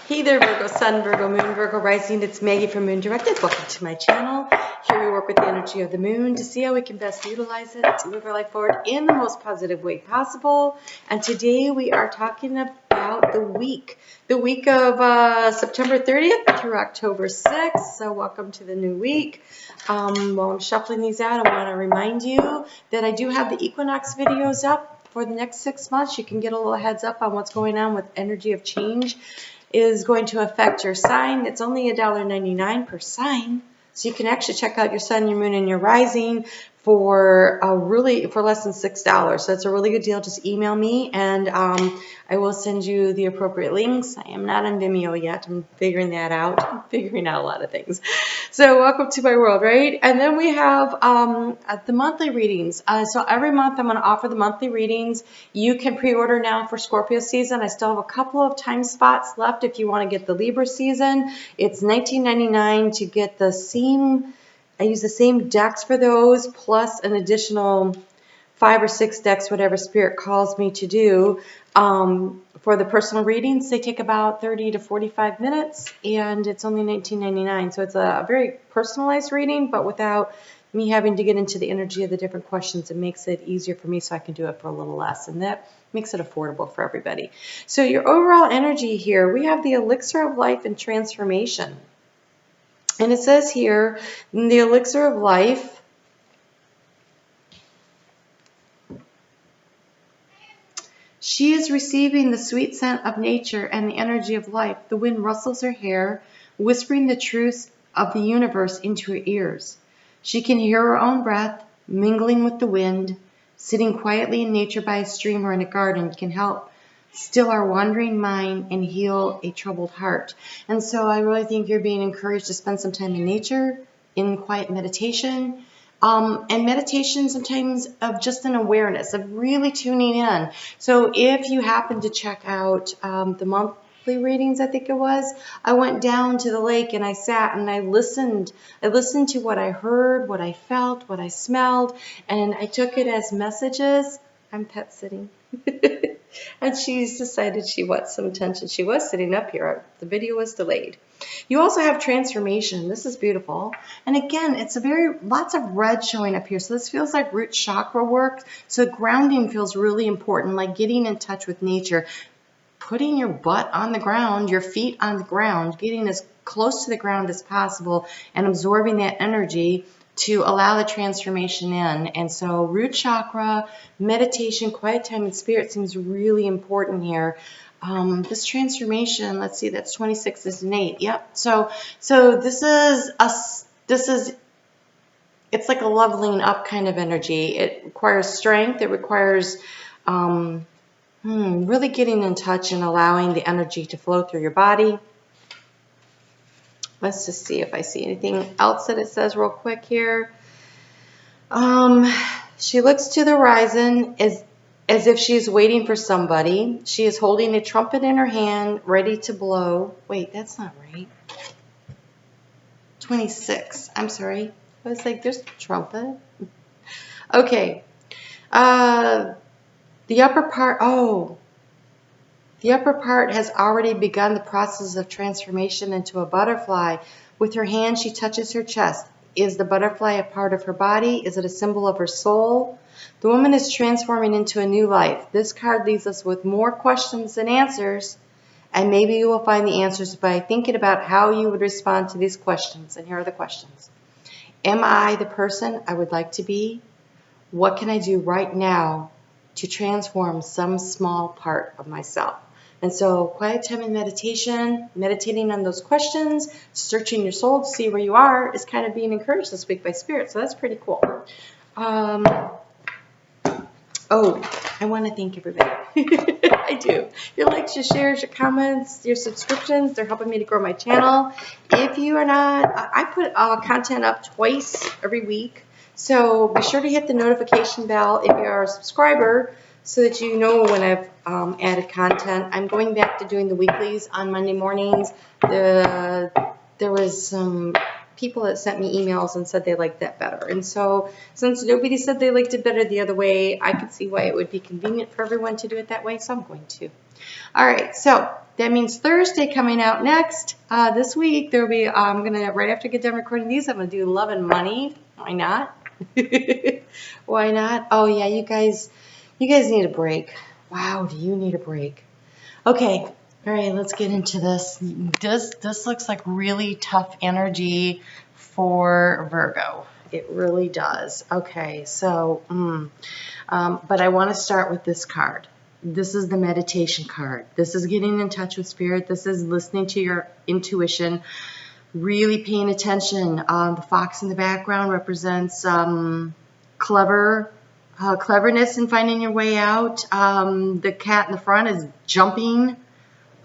Hey there, Virgo Sun, Virgo Moon, Virgo Rising. It's Maggie from Moon Directed. Welcome to my channel. Here we work with the energy of the moon to see how we can best utilize it to move our life forward in the most positive way possible. And today we are talking about the week of September 30th through October 6th. So welcome to the new week. While I'm shuffling these out, I want to remind you that I do have the Equinox videos up for the next 6 months. You can get a little heads up on what's going on with energy of change is going to affect your sign. It's only $1.99 per sign. So you can actually check out your sun, your moon, and your rising for less than $6. So it's a really good deal. Just email me and I will send you the appropriate links. I am not on Vimeo yet. I'm figuring that out. I'm figuring out a lot of things. So welcome to my world, right? And then we have the monthly readings. So every month I'm going to offer the monthly readings. You can pre-order now for Scorpio season. I still have a couple of time spots left if you want to get the Libra season. It's $19.99 to get the same. I use the same decks for those, plus an additional 5 or 6 decks, whatever Spirit calls me to do. For the personal readings, they take about 30 to 45 minutes, and it's only $19.99. So it's a very personalized reading, but without me having to get into the energy of the different questions. It makes it easier for me so I can do it for a little less, and that makes it affordable for everybody. So your overall energy here, we have the elixir of life and transformation. And it says here, in the elixir of life, she is receiving the sweet scent of nature and the energy of life. The wind rustles her hair, whispering the truths of the universe into her ears. She can hear her own breath, mingling with the wind. Sitting quietly in nature by a stream or in a garden can help still our wandering mind and heal a troubled heart. And so I really think you're being encouraged to spend some time in nature, in quiet meditation. And meditation sometimes of just an awareness, of really tuning in. So if you happen to check out the monthly readings, I think it was, I went down to the lake and I sat and I listened. I listened to what I heard, what I felt, what I smelled, and I took it as messages. I'm pet sitting. And she's decided she wants some attention. She was sitting up here. The video was delayed. You also have transformation. This is beautiful. And again, it's lots of red showing up here. So this feels like root chakra work. So grounding feels really important, like getting in touch with nature. Putting your butt on the ground, your feet on the ground, getting as close to the ground as possible and absorbing that energy to allow the transformation in. And so root chakra, meditation, quiet time in spirit seems really important here. This transformation, let's see, that's 26 is an 8. Yep. So it's like a leveling up kind of energy. It requires strength. It requires really getting in touch and allowing the energy to flow through your body. Let's just see if I see anything else that it says real quick here. She looks to the horizon as if she's waiting for somebody. She is holding a trumpet in her hand, ready to blow. Wait, that's not right. 26. I'm sorry. I was like, there's a trumpet. Okay. The upper part has already begun the process of transformation into a butterfly. With her hand, she touches her chest. Is the butterfly a part of her body? Is it a symbol of her soul? The woman is transforming into a new life. This card leaves us with more questions than answers, and maybe you will find the answers by thinking about how you would respond to these questions. And here are the questions. Am I the person I would like to be? What can I do right now to transform some small part of myself? And so quiet time and meditation, meditating on those questions, searching your soul to see where you are is kind of being encouraged this week by Spirit. So that's pretty cool. I want to thank everybody. I do. Your likes, your shares, your comments, your subscriptions, they're helping me to grow my channel. If you are not, I put content up twice every week. So be sure to hit the notification bell if you are a subscriber, so that you know when I've added content. I'm going back to doing the weeklies on Monday mornings. There was some people that sent me emails and said they liked that better. And so since nobody said they liked it better the other way, I could see why it would be convenient for everyone to do it that way, so I'm going to. All right, so that means Thursday coming out next, this week, there'll be, I'm going to, right after I get done recording these, I'm going to do love and money. Why not? Why not? Oh yeah, you guys need a break. Wow, do you need a break? Okay, all right, let's get into this. This looks like really tough energy for Virgo. It really does. Okay, so, but I want to start with this card. This is the meditation card. This is getting in touch with spirit. This is listening to your intuition, really paying attention. The fox in the background represents cleverness in finding your way out. The cat in the front is jumping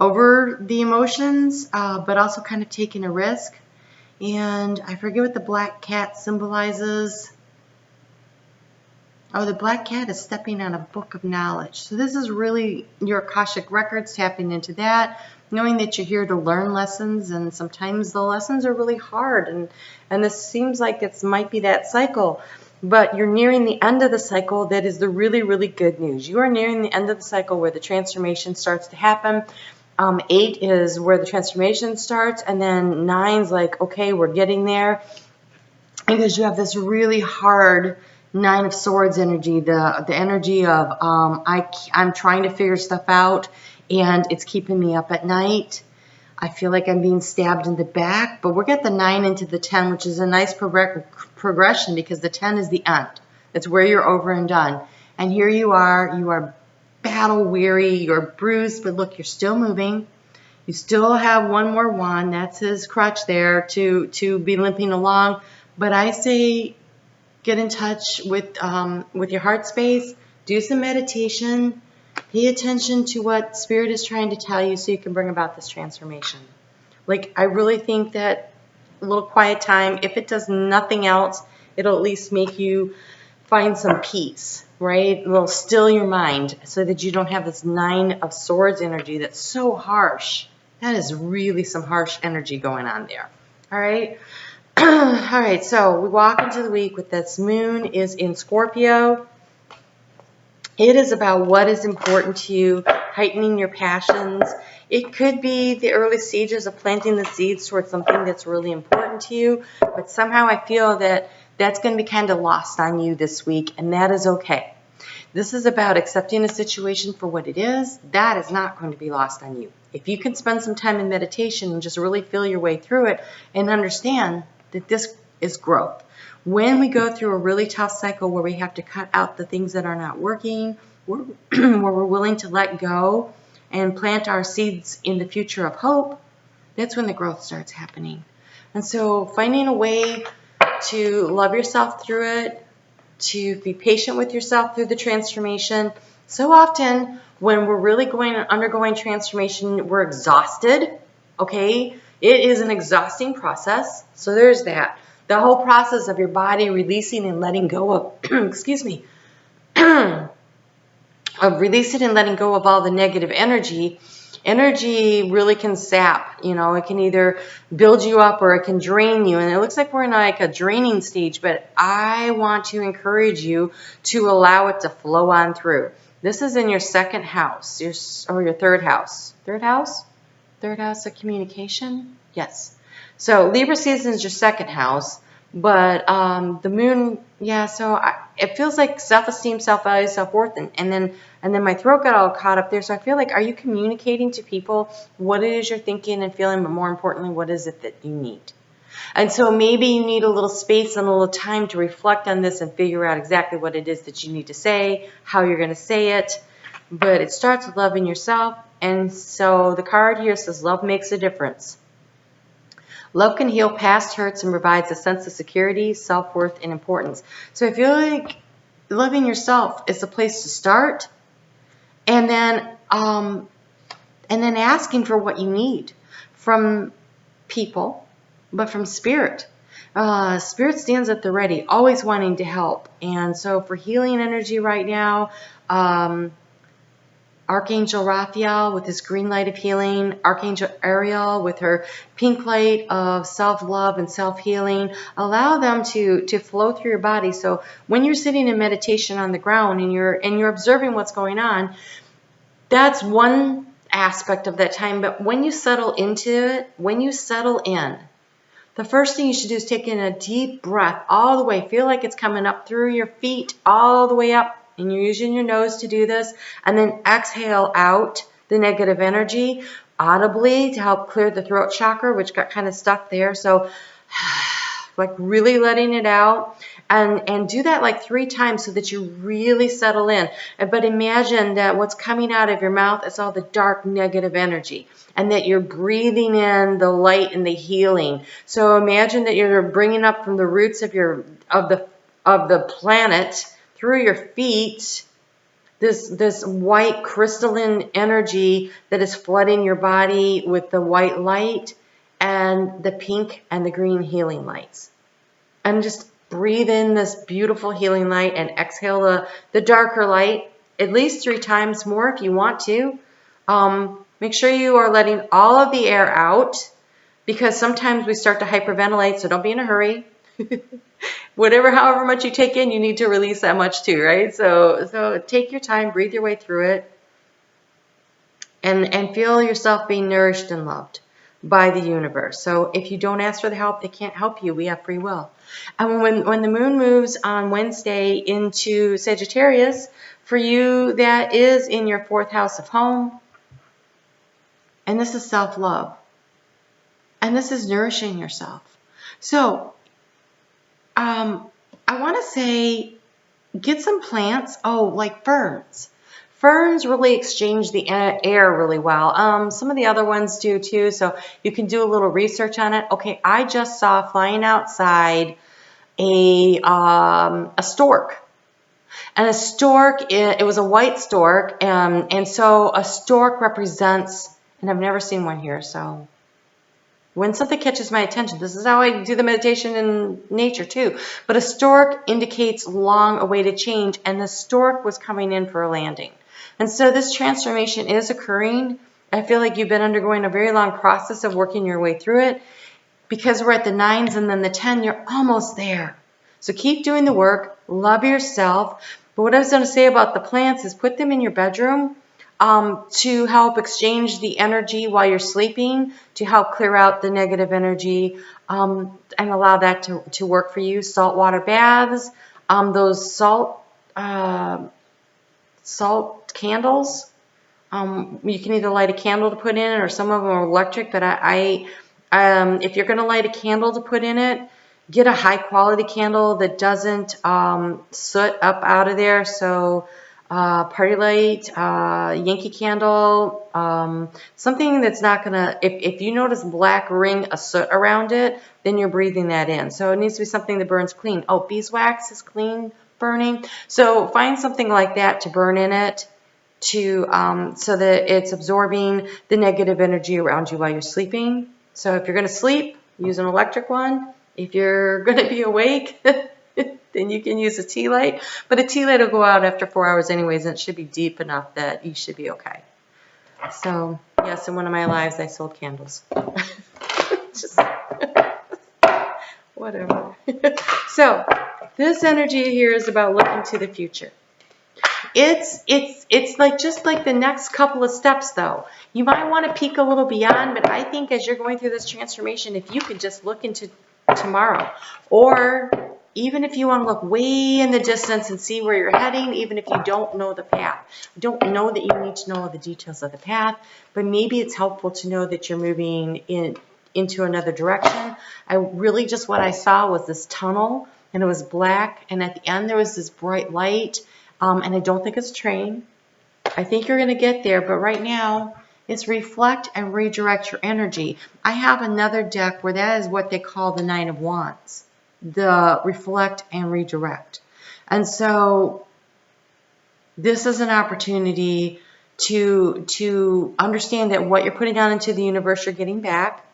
over the emotions, but also kind of taking a risk. And I forget what the black cat symbolizes. Oh, the black cat is stepping on a book of knowledge. So this is really your Akashic records, tapping into that, knowing that you're here to learn lessons, and sometimes the lessons are really hard, and this seems like it might be that cycle, but you're nearing the end of the cycle. That is the really, really good news. You are nearing the end of the cycle where the transformation starts to happen. 8 is where the transformation starts, and then 9's like, okay, we're getting there, because you have this really hard 9 of Swords energy, the energy of I'm trying to figure stuff out, and it's keeping me up at night. I feel like I'm being stabbed in the back, but we'll get the 9 into the 10, which is a nice progression, because the 10 is the end. It's where you're over and done. And here you are battle weary, you're bruised, but look, you're still moving. You still have one more wand, that's his crutch there to be limping along. But I say get in touch with your heart space, do some meditation, pay attention to what spirit is trying to tell you so you can bring about this transformation. Like, I really think that a little quiet time, if it does nothing else, it'll at least make you find some peace, right? It'll still your mind so that you don't have this 9 of Swords energy that's so harsh. That is really some harsh energy going on there. All right? All right, so we walk into the week with this moon is in Scorpio. It is about what is important to you, heightening your passions. It could be the early stages of planting the seeds towards something that's really important to you, but somehow I feel that that's going to be kind of lost on you this week, and that is okay. This is about accepting a situation for what it is. That is not going to be lost on you. If you can spend some time in meditation and just really feel your way through it and understand that this is growth. When we go through a really tough cycle where we have to cut out the things that are not working, where we're willing to let go and plant our seeds in the future of hope, that's when the growth starts happening. And so finding a way to love yourself through it, to be patient with yourself through the transformation. So often when we're really undergoing transformation, we're exhausted, okay? It is an exhausting process. So there's that. The whole process of your body releasing and letting go of, excuse me, of releasing and letting go of all the negative energy. Energy really can sap, it can either build you up or it can drain you. And it looks like we're in like a draining stage, but I want to encourage you to allow it to flow on through. This is in your 2nd house, or your 3rd house. 3rd house? 3rd house of communication? Yes. So Libra season is your 2nd house, but the moon, yeah, so it feels like self-esteem, self-value, self-worth, and then my throat got all caught up there. So I feel like, are you communicating to people what it is you're thinking and feeling, but more importantly, what is it that you need? And so maybe you need a little space and a little time to reflect on this and figure out exactly what it is that you need to say, how you're going to say it. But it starts with loving yourself. And so the card here says love makes a difference. Love can heal past hurts and provides a sense of security, self-worth, and importance. So I feel like loving yourself is a place to start, and then asking for what you need from people, but from spirit. Spirit stands at the ready, always wanting to help. And so for healing energy right now, Archangel Raphael with his green light of healing, Archangel Ariel with her pink light of self-love and self-healing. Allow them to flow through your body. So when you're sitting in meditation on the ground and you're observing what's going on, that's one aspect of that time. But when you settle into it, when you settle in, the first thing you should do is take in a deep breath all the way. Feel like it's coming up through your feet all the way up. And you're using your nose to do this. And then exhale out the negative energy audibly to help clear the throat chakra, which got kind of stuck there. So like really letting it out. And do that like 3 times so that you really settle in. But imagine that what's coming out of your mouth is all the dark negative energy, and that you're breathing in the light and the healing. So imagine that you're bringing up from the roots of the planet through your feet this white crystalline energy that is flooding your body with the white light and the pink and the green healing lights. And just breathe in this beautiful healing light and exhale the darker light at least 3 times more if you want to. Make sure you are letting all of the air out, because sometimes we start to hyperventilate, so don't be in a hurry. However much you take in, you need to release that much too, right? So take your time, breathe your way through it, and feel yourself being nourished and loved by the universe. So if you don't ask for the help, they can't help you. We have free will. And when the moon moves on Wednesday into Sagittarius, for you, that is in your 4th house of home. And this is self-love. And this is nourishing yourself. So I want to say, get some plants. Oh, like ferns. Ferns really exchange the air really well. Some of the other ones do too, so you can do a little research on it. Okay, I just saw flying outside a stork. And a stork, it was a white stork, and so a stork represents, and I've never seen one here, so when something catches my attention, this is how I do the meditation in nature too. But a stork indicates long-awaited change, and the stork was coming in for a landing. And so this transformation is occurring. I feel like you've been undergoing a very long process of working your way through it. Because we're at the 9s and then the 10, you're almost there. So keep doing the work, love yourself. But what I was going to say about the plants is put them in your bedroom to help exchange the energy while you're sleeping, to help clear out the negative energy, and allow that to work for you. Saltwater baths, those salt candles. You can either light a candle to put in it, or some of them are electric, but if you're going to light a candle to put in it, get a high quality candle that doesn't soot up out of there. So party light, Yankee candle, something that's not going to, if you notice black ring of soot around it, then you're breathing that in. So it needs to be something that burns clean. Oh, beeswax is clean burning. So find something like that to burn in it, so that it's absorbing the negative energy around you while you're sleeping. So if you're going to sleep, use an electric one. If you're going to be awake, then you can use a tea light. But a tea light will go out after 4 hours anyways, and it should be deep enough that you should be okay. So, yes, in one of my lives, I sold candles. Just whatever. So, this energy here is about looking to the future. It's like just like the next couple of steps, though. You might want to peek a little beyond, but I think as you're going through this transformation, if you could just look into tomorrow, or even if you want to look way in the distance and see where you're heading, even if you don't know the path. Don't know that you need to know all the details of the path, but maybe it's helpful to know that you're moving into another direction. What I saw was this tunnel, and it was black, and at the end there was this bright light. And I don't think it's a train. I think you're going to get there, but right now it's reflect and redirect your energy. I have another deck where that is what they call the 9 of Wands, the reflect and redirect. And so this is an opportunity to understand that what you're putting out into the universe, you're getting back.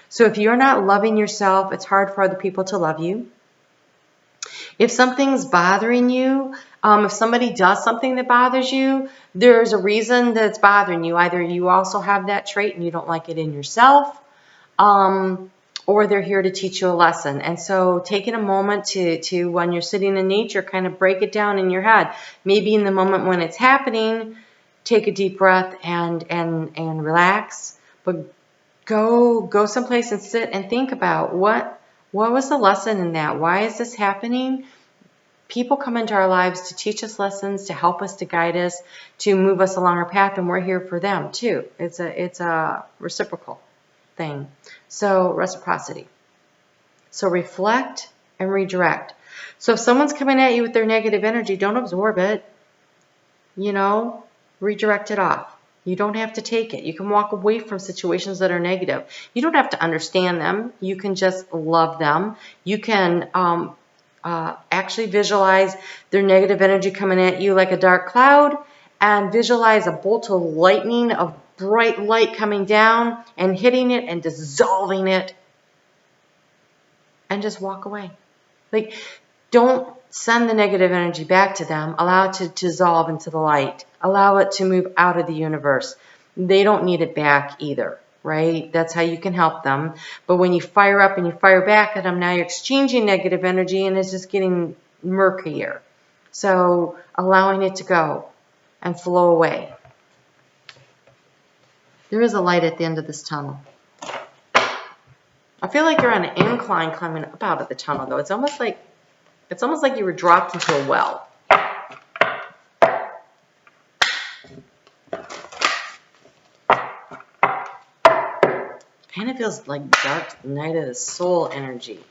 So if you're not loving yourself, it's hard for other people to love you. If something's bothering you, if somebody does something that bothers you, there's a reason that it's bothering you. Either you also have that trait and you don't like it in yourself, or they're here to teach you a lesson. And so taking a moment to when you're sitting in nature, kind of break it down in your head. Maybe in the moment when it's happening, take a deep breath and relax, but go someplace and sit and think about what was the lesson in that? Why is this happening? People come into our lives to teach us lessons, to help us, to guide us, to move us along our path, and we're here for them too. It's a reciprocal thing. So reciprocity. So reflect and redirect. So if someone's coming at you with their negative energy, don't absorb it. Redirect it off. You don't have to take it. You can walk away from situations that are negative. You don't have to understand them. You can just love them. You can actually visualize their negative energy coming at you like a dark cloud, and visualize a bolt of lightning, of bright light coming down and hitting it and dissolving it, and just walk away. Like, don't send the negative energy back to them. Allow it to dissolve into the light. Allow it to move out of the universe. They don't need it back either, right? That's how you can help them. But when you fire up and you fire back at them, now you're exchanging negative energy and it's just getting murkier. So allowing it to go and flow away. There is a light at the end of this tunnel. I feel like you're on an incline climbing up out of the tunnel, though. It's almost like you were dropped into a well. Kind of feels like dark night of the soul energy.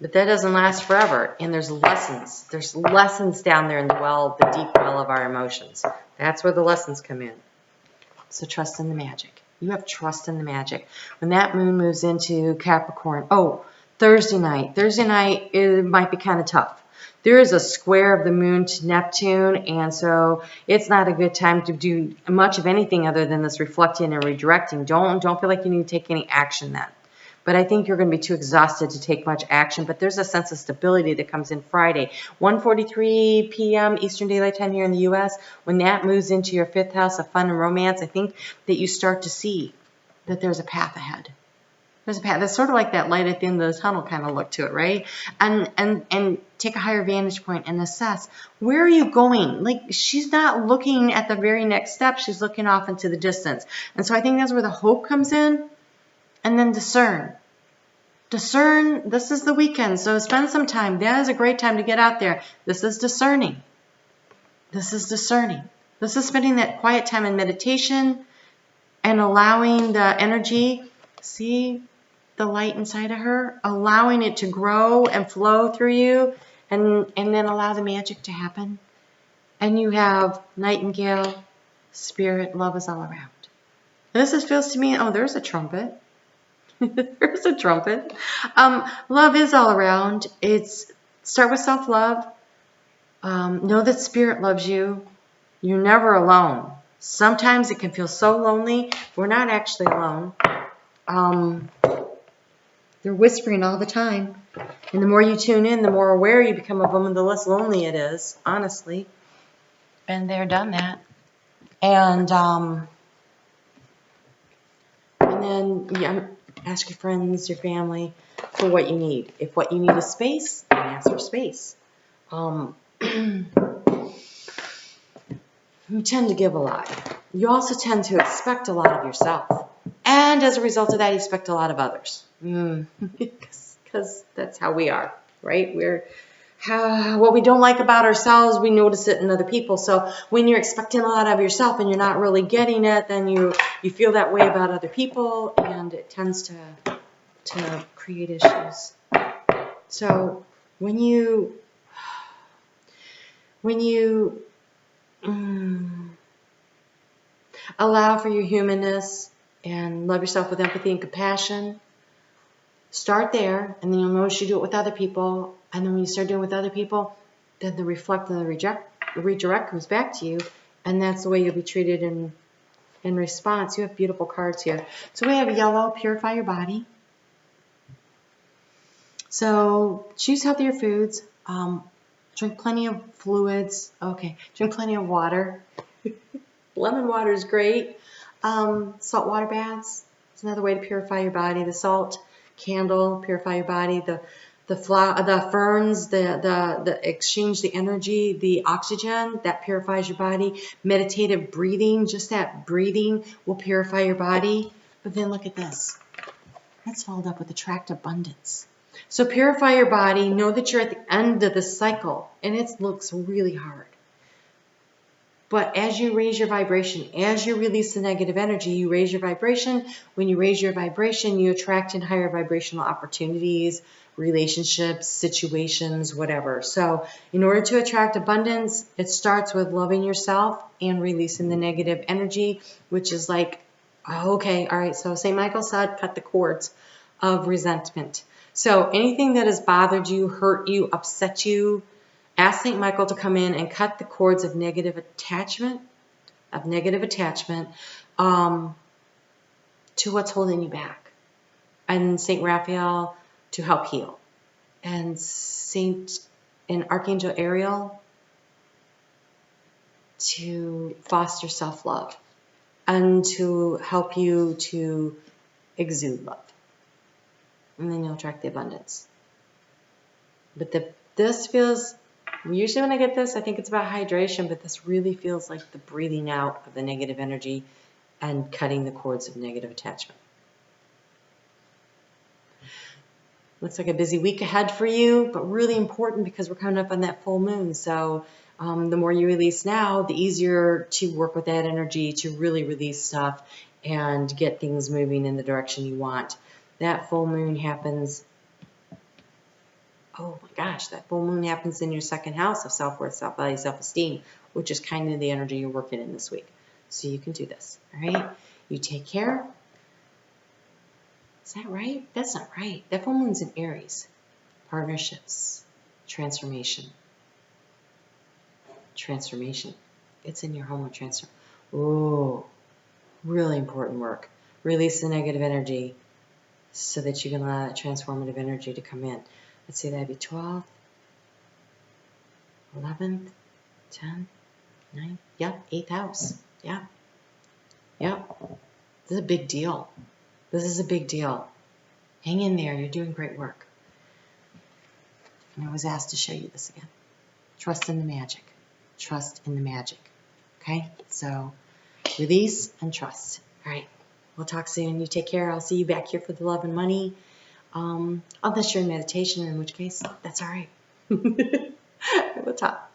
But that doesn't last forever. And there's lessons. There's lessons down there in the well, the deep well of our emotions. That's where the lessons come in. So trust in the magic. You have trust in the magic. When that moon moves into Capricorn, Thursday night. Thursday night, it might be kind of tough. There is a square of the moon to Neptune, and so it's not a good time to do much of anything other than this reflecting and redirecting. Don't feel like you need to take any action then. But I think you're going to be too exhausted to take much action. But there's a sense of stability that comes in Friday. 1:43 p.m. Eastern Daylight Time here in the U.S. When that moves into your 5th house of fun and romance, I think that you start to see that there's a path ahead. There's a path. That's sort of like that light at the end of the tunnel kind of look to it, right? And take a higher vantage point and assess, where are you going? Like, she's not looking at the very next step. She's looking off into the distance. And so I think that's where the hope comes in. And then discern. Discern, this is the weekend, so spend some time. That is a great time to get out there. This is discerning. This is discerning. This is spending that quiet time in meditation and allowing the energy, see the light inside of her, allowing it to grow and flow through you, and then allow the magic to happen. And you have nightingale, spirit, love is all around. This feels to me, there's a trumpet. There's a trumpet. Love is all around. Start with self-love. Know that spirit loves you. You're never alone. Sometimes it can feel so lonely. We're not actually alone. They're whispering all the time. And the more you tune in, the more aware you become of them, the less lonely it is, honestly. Been there, done that. And then, ask your friends, your family, for what you need. If what you need is space, then ask for space. You tend to give a lot. You also tend to expect a lot of yourself. And as a result of that, you expect a lot of others. Because that's how we are, right? What we don't like about ourselves, we notice it in other people. So when you're expecting a lot of yourself and you're not really getting it, then you feel that way about other people, and it tends to create issues. So when you allow for your humanness and love yourself with empathy and compassion, start there, and then you'll notice you do it with other people. And then when you start doing it with other people, then the reflect and the redirect comes back to you. And that's the way you'll be treated in response. You have beautiful cards here. So we have yellow, purify your body. So choose healthier foods. Drink plenty of fluids. Okay, drink plenty of water. Lemon water is great. Salt water baths is another way to purify your body. The salt candle, purify your body. The the ferns, the exchange the energy, the oxygen that purifies your body. Meditative breathing, just that breathing will purify your body. But then look at this. That's followed up with attract abundance. So purify your body. Know that you're at the end of the cycle, and it looks really hard. But as you raise your vibration, as you release the negative energy, you raise your vibration. When you raise your vibration, you attract in higher vibrational opportunities, relationships, situations, whatever. So in order to attract abundance, it starts with loving yourself and releasing the negative energy, which is like, oh, okay, all right. So St. Michael said, cut the cords of resentment. So anything that has bothered you, hurt you, upset you, ask St. Michael to come in and cut the cords of negative attachment, to what's holding you back. And St. Raphael to help heal. And Archangel Ariel to foster self-love and to help you to exude love. And then you'll attract the abundance. But this feels, usually when I get this, I think it's about hydration, but this really feels like the breathing out of the negative energy and cutting the cords of negative attachment. Looks like a busy week ahead for you, but really important because we're coming up on that full moon. So the more you release now, the easier to work with that energy to really release stuff and get things moving in the direction you want. That full moon happens, oh my gosh, that full moon happens in your second house of self-worth, self-value, self-esteem, which is kind of the energy you're working in this week. So you can do this, all right? You take care. Is that right? That's not right. That full moon's in Aries. Partnerships. Transformation. Transformation. It's in your home of transform. Oh, really important work. Release the negative energy so that you can allow that transformative energy to come in. Let's see, that'd be 12th, 11th, 10th, 9th. Yep, 8th house. Yeah. Yep. This is a big deal. This is a big deal. Hang in there. You're doing great work. And I was asked to show you this again. Trust in the magic. Trust in the magic. Okay? So release and trust. All right. We'll talk soon. You take care. I'll see you back here for the love and money. Unless you're in meditation, in which case, that's all right. We'll talk.